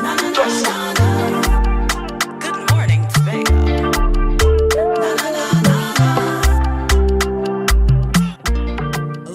Good morning, Tobago.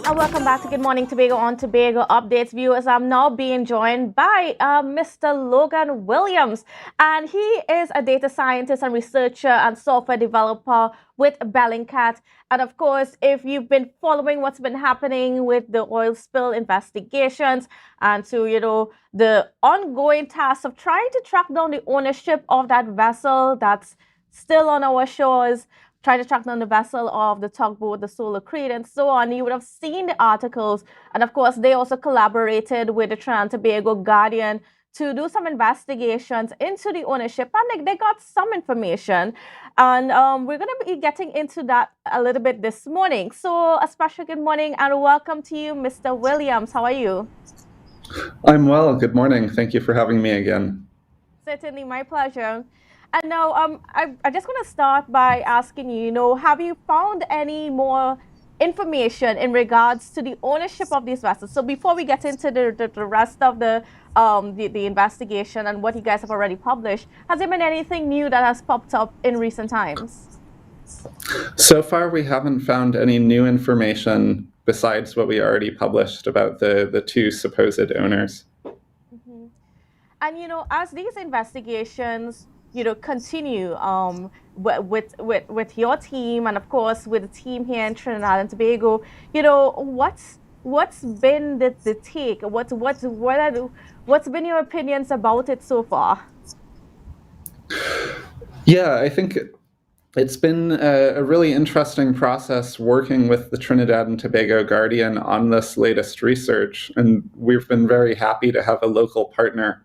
And welcome back to Good Morning Tobago on Tobago Updates. Viewers, I'm now being joined by Mr. Logan Williams, and he is a data scientist and researcher and software developer with Bellingcat. And of course, if you've been following what's been happening with the oil spill investigations and the ongoing task of trying to track down the ownership of that vessel that's still on our shores, trying to track down the vessel of the tugboat, the Solar Creed, and so on. You would have seen the articles. And of course, they also collaborated with the Trinidad and Tobago Guardian to do some investigations into the ownership. And they got some information. And we're going to be getting into that a little bit this morning. So a special good morning and welcome to you, Mr. Williams. How are you? I'm well. Good morning. Thank you for having me again. Certainly, my pleasure. And now, I just want to start by asking you, have you found any more information in regards to the ownership of these vessels? So before we get into the rest of the investigation and what you guys have already published, has there been anything new that has popped up in recent times? So far, we haven't found any new information besides what we already published about the two supposed owners. Mm-hmm. And as these investigations continue with your team and of course with the team here in Trinidad and Tobago, what's been the take? What's been your opinions about it so far? Yeah, I think it's been a really interesting process working with the Trinidad and Tobago Guardian on this latest research, and we've been very happy to have a local partner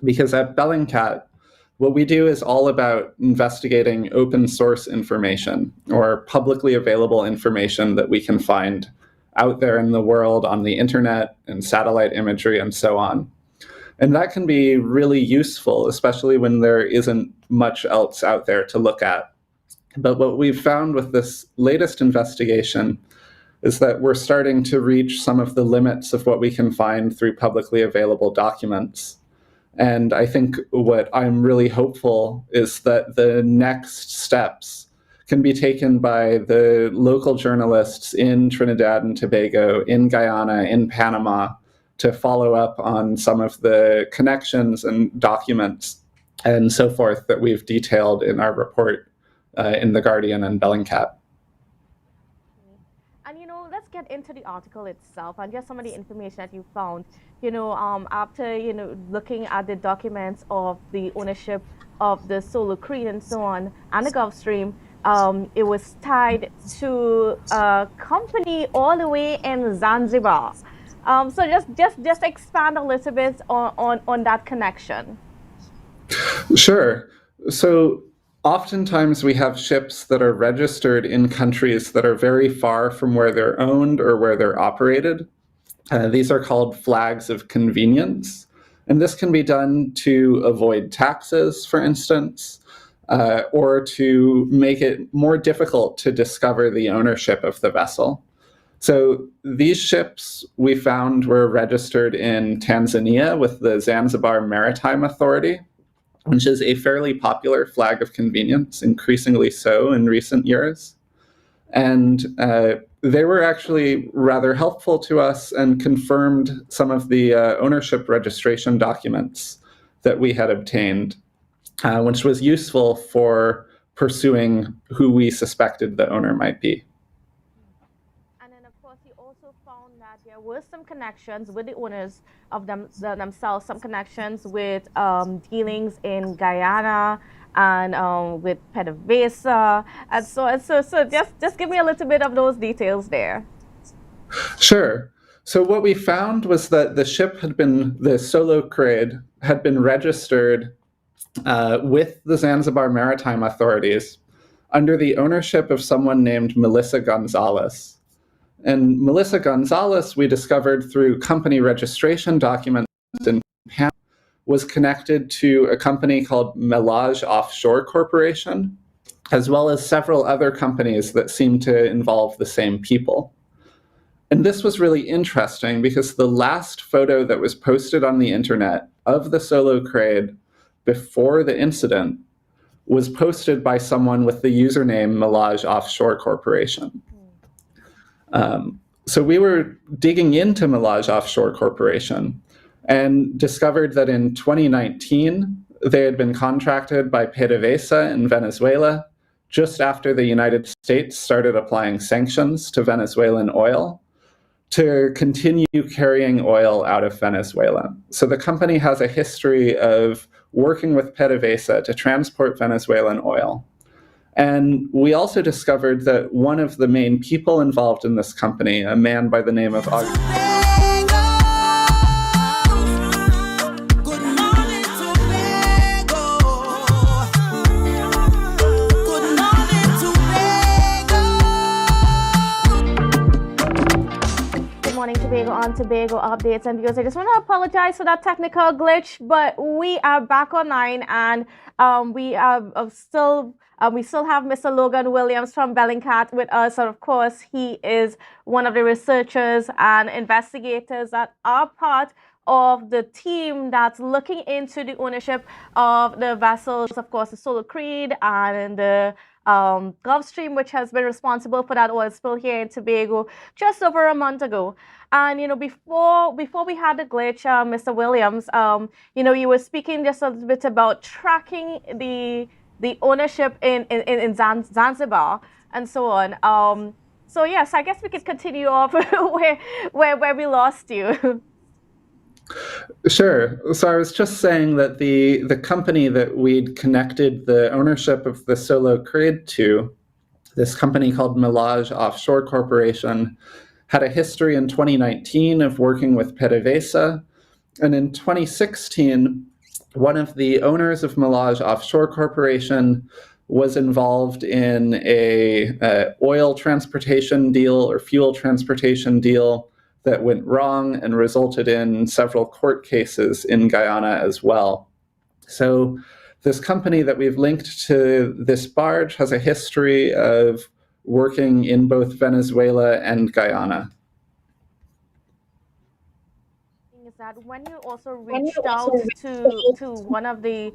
because at Bellingcat, what we do is all about investigating open source information or publicly available information that we can find out there in the world on the internet and satellite imagery and so on. And that can be really useful, especially when there isn't much else out there to look at. But what we've found with this latest investigation is that we're starting to reach some of the limits of what we can find through publicly available documents. And I think what I'm really hopeful is that the next steps can be taken by the local journalists in Trinidad and Tobago, in Guyana, in Panama, to follow up on some of the connections and documents and so forth that we've detailed in our report in The Guardian and Bellingcat. And let's get into the article itself and just some of the information that you found. After looking at the documents of the ownership of the Solar Creed and so on, and the Gulf Stream, it was tied to a company all the way in Zanzibar. So just expand a little bit on that connection. Sure. So oftentimes we have ships that are registered in countries that are very far from where they're owned or where they're operated. These are called flags of convenience. And this can be done to avoid taxes, for instance, or to make it more difficult to discover the ownership of the vessel. So these ships we found were registered in Tanzania with the Zanzibar Maritime Authority, which is a fairly popular flag of convenience, increasingly so in recent years. And they were actually rather helpful to us and confirmed some of the ownership registration documents that we had obtained, which was useful for pursuing who we suspected the owner might be. And then, of course, you also found that there were some connections with the owners of themselves, some connections with dealings in Guyana and with PDVSA, and so just give me a little bit of those details there. Sure. So what we found was that the Solo Creed had been registered with the Zanzibar Maritime Authorities under the ownership of someone named Melissa Gonzalez. And Melissa Gonzalez, we discovered through company registration documents in Panama, was connected to a company called Melage Offshore Corporation, as well as several other companies that seem to involve the same people. And this was really interesting because the last photo that was posted on the internet of the solo crate before the incident was posted by someone with the username Melage Offshore Corporation. So we were digging into Melage Offshore Corporation and discovered that in 2019, they had been contracted by PDVSA in Venezuela just after the United States started applying sanctions to Venezuelan oil to continue carrying oil out of Venezuela. So the company has a history of working with PDVSA to transport Venezuelan oil. And we also discovered that one of the main people involved in this company, a man by the name of Tobago on Tobago updates and views. I just want to apologize for that technical glitch, but we are back online and we still have Mr. Logan Williams from Bellingcat with us. And of course, he is one of the researchers and investigators that are part of the team that's looking into the ownership of the vessels, of course, the Solar Creed and the Gulfstream, which has been responsible for that oil spill here in Tobago just over a month ago. And before we had the glitch, Mr. Williams, you were speaking just a little bit about tracking the ownership in Zanzibar and so on. So yes, I guess we could continue off where we lost you. Sure. So I was just saying that the company that we'd connected the ownership of the Solo Creed to, this company called Melage Offshore Corporation, had a history in 2019 of working with PDVSA. And in 2016, one of the owners of Melage Offshore Corporation was involved in a oil transportation deal or fuel transportation deal that went wrong and resulted in several court cases in Guyana as well. So this company that we've linked to this barge has a history of working in both Venezuela and Guyana. Is that when you also reached out to one of the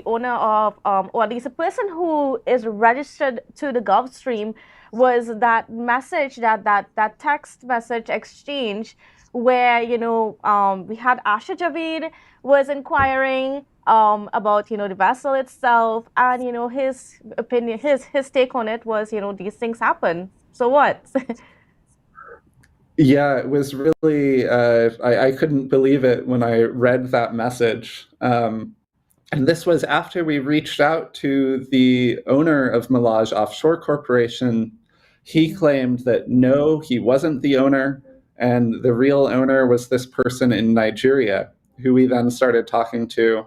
owner of or at least a person who is registered to the Gulfstream, was that message that text message exchange where we had Asha Javid was inquiring about the vessel itself, and his opinion, his take on it was these things happen, so what? Yeah, it was really, I couldn't believe it when I read that message. And this was after we reached out to the owner of Melage Offshore Corporation. He claimed that no, he wasn't the owner, and the real owner was this person in Nigeria, who we then started talking to,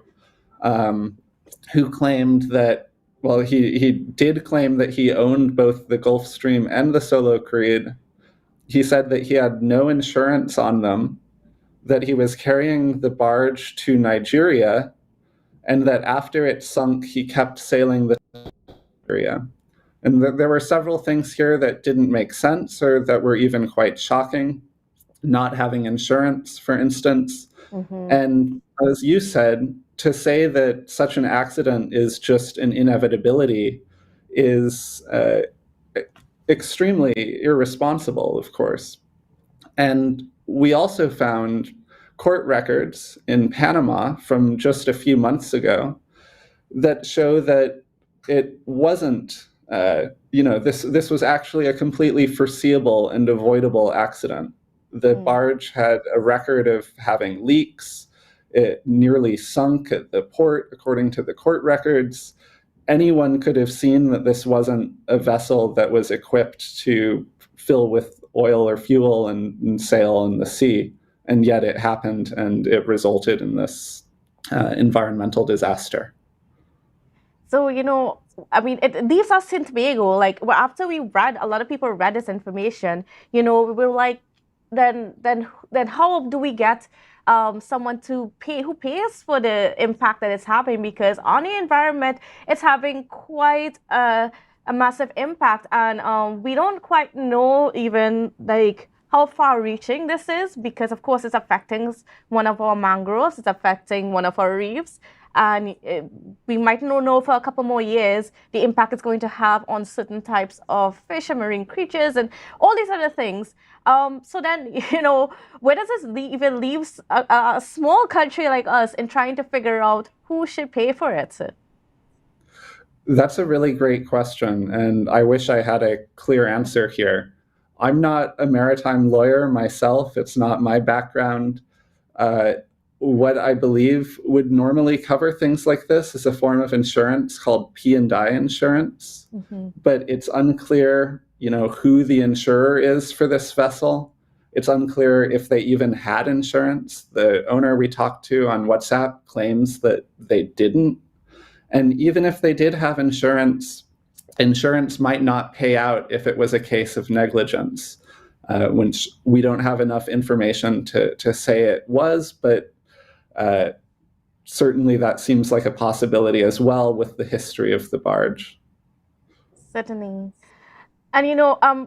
who claimed that, well, he did claim that he owned both the Gulfstream and the Solo Creed. He said that he had no insurance on them, that he was carrying the barge to Nigeria, and that after it sunk, he kept sailing the area. And there were several things here that didn't make sense or that were even quite shocking. Not having insurance, for instance. Mm-hmm. And as you said, to say that such an accident is just an inevitability is extremely irresponsible, of course. And we also found court records in Panama from just a few months ago that show that it wasn't, this was actually a completely foreseeable and avoidable accident. The barge had a record of having leaks. It nearly sunk at the port, according to the court records. Anyone could have seen that this wasn't a vessel that was equipped to fill with oil or fuel and sail in the sea. And yet it happened, and it resulted in this environmental disaster. So, I mean, it leaves us in Tobago. Like, after we read, a lot of people read this information, we were like, then how do we get someone to pay, who pays for the impact that it's having? Because on the environment, it's having quite a a massive impact, and we don't quite know even like how far-reaching this is because, of course, it's affecting one of our mangroves, it's affecting one of our reefs, and we might not know for a couple more years the impact it's going to have on certain types of fish and marine creatures and all these other things. So then, where does this even leave a small country like us in trying to figure out who should pay for it? That's a really great question, and I wish I had a clear answer here. I'm not a maritime lawyer myself, it's not my background. Uh, what I believe would normally cover things like this is a form of insurance called P&I insurance, but it's unclear, who the insurer is for this vessel. It's unclear if they even had insurance. The owner we talked to on WhatsApp claims that they didn't. And even if they did have insurance, insurance might not pay out if it was a case of negligence, which we don't have enough information to say it was, but certainly that seems like a possibility as well with the history of the barge. Certainly. And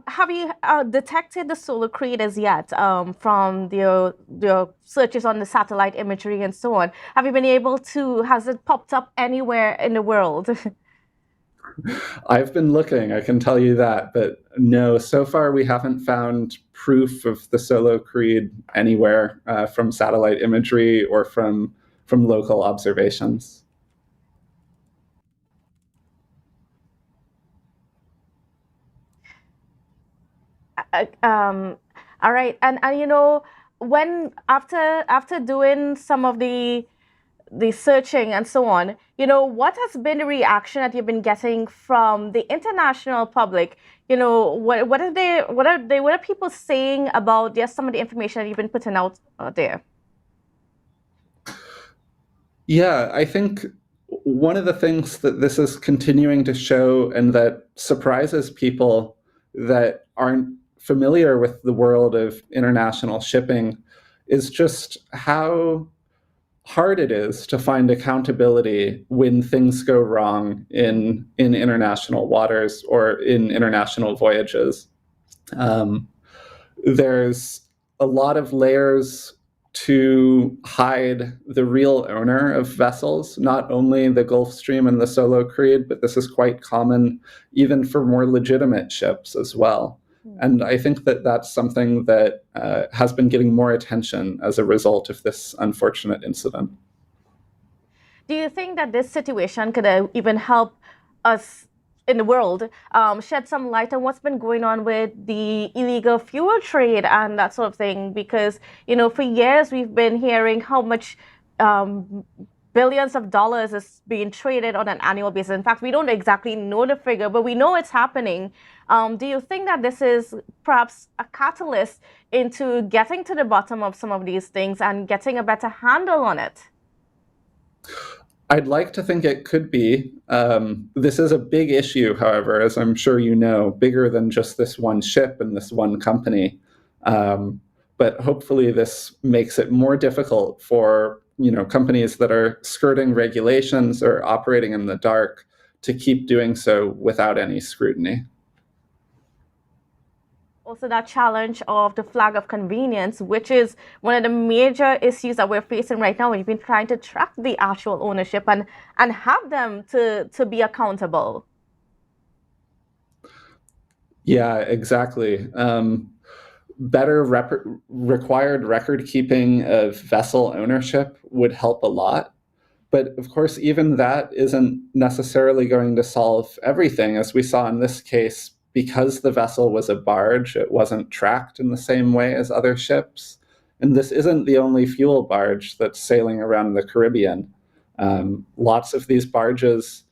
have you detected the solar craters yet from your searches on the satellite imagery and so on? Have you been able to, has it popped up anywhere in the world? I've been looking, I can tell you that, but no, so far we haven't found proof of the solocrete anywhere from satellite imagery or from local observations. Um, all right, and when after doing some of the searching and so on, what has been the reaction that you've been getting from the international public? What are people saying about just some of the information that you've been putting out there? Yeah, I think one of the things that this is continuing to show and that surprises people that aren't familiar with the world of international shipping is just how hard it is to find accountability when things go wrong in international waters or in international voyages. Um, there's a lot of layers to hide the real owner of vessels, not only the Gulf Stream and the Solo Creed, but this is quite common even for more legitimate ships as well. And I think that that's something that has been getting more attention as a result of this unfortunate incident. Do you think that this situation could even help us in the world shed some light on what's been going on with the illegal fuel trade and that sort of thing? Because, for years we've been hearing how much um, billions of dollars is being traded on an annual basis. In fact, we don't exactly know the figure, but we know it's happening. Do you think that this is perhaps a catalyst into getting to the bottom of some of these things and getting a better handle on it? I'd like to think it could be. This is a big issue, however, as I'm sure you know, bigger than just this one ship and this one company. But hopefully this makes it more difficult for companies that are skirting regulations or operating in the dark to keep doing so without any scrutiny. Also, that challenge of the flag of convenience, which is one of the major issues that we're facing right now. We've been trying to track the actual ownership and have them to be accountable. Yeah, exactly. Better required record keeping of vessel ownership would help a lot. But of course, even that isn't necessarily going to solve everything. As we saw in this case, because the vessel was a barge, it wasn't tracked in the same way as other ships. And this isn't the only fuel barge that's sailing around the Caribbean. Lots of these barges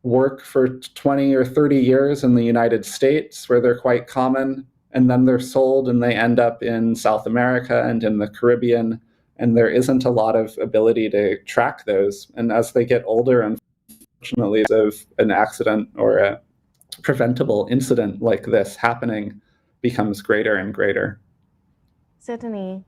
work for 20 or 30 years in the United States, where they're quite common, and then they're sold and they end up in South America and in the Caribbean, and there isn't a lot of ability to track those. And as they get older, unfortunately, of an accident or a preventable incident like this happening becomes greater and greater. Certainly.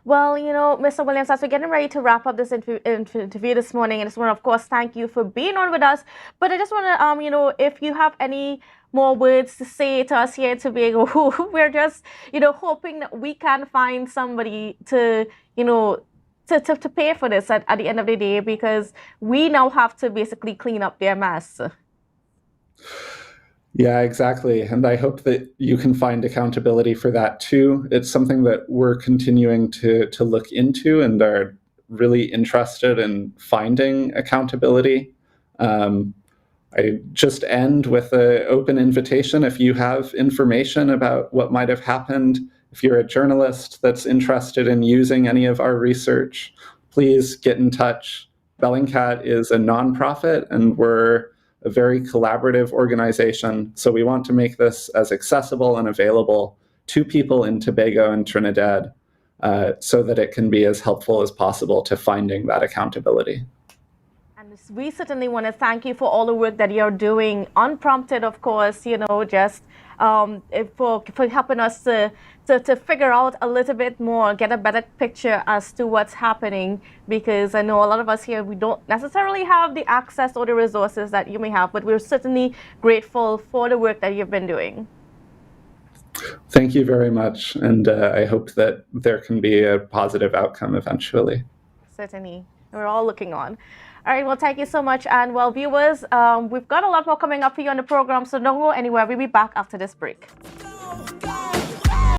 Well, Mr. Williams, as we're getting ready to wrap up this interview this morning, I just want to, of course, thank you for being on with us. But I just want to, if you have any more words to say to us here in Tobago, who we're just, hoping that we can find somebody to, to pay for this at the end of the day, because we now have to basically clean up their mess. Yeah, exactly. And I hope that you can find accountability for that too. It's something that we're continuing to look into and are really interested in finding accountability. I just end with an open invitation. If you have information about what might have happened, if you're a journalist that's interested in using any of our research, please get in touch. Bellingcat is a nonprofit, and we're a very collaborative organization. So we want to make this as accessible and available to people in Tobago and Trinidad so that it can be as helpful as possible to finding that accountability. And we certainly want to thank you for all the work that you're doing, unprompted, of course, just for helping us to figure out a little bit more, get a better picture as to what's happening, because I know a lot of us here, we don't necessarily have the access or the resources that you may have, but we're certainly grateful for the work that you've been doing. Thank you very much, and I hope that there can be a positive outcome eventually. Certainly. We're all looking on. All right, well, thank you so much. And well, viewers, we've got a lot more coming up for you on the program, so don't go anywhere. We'll be back after this break. Go, go.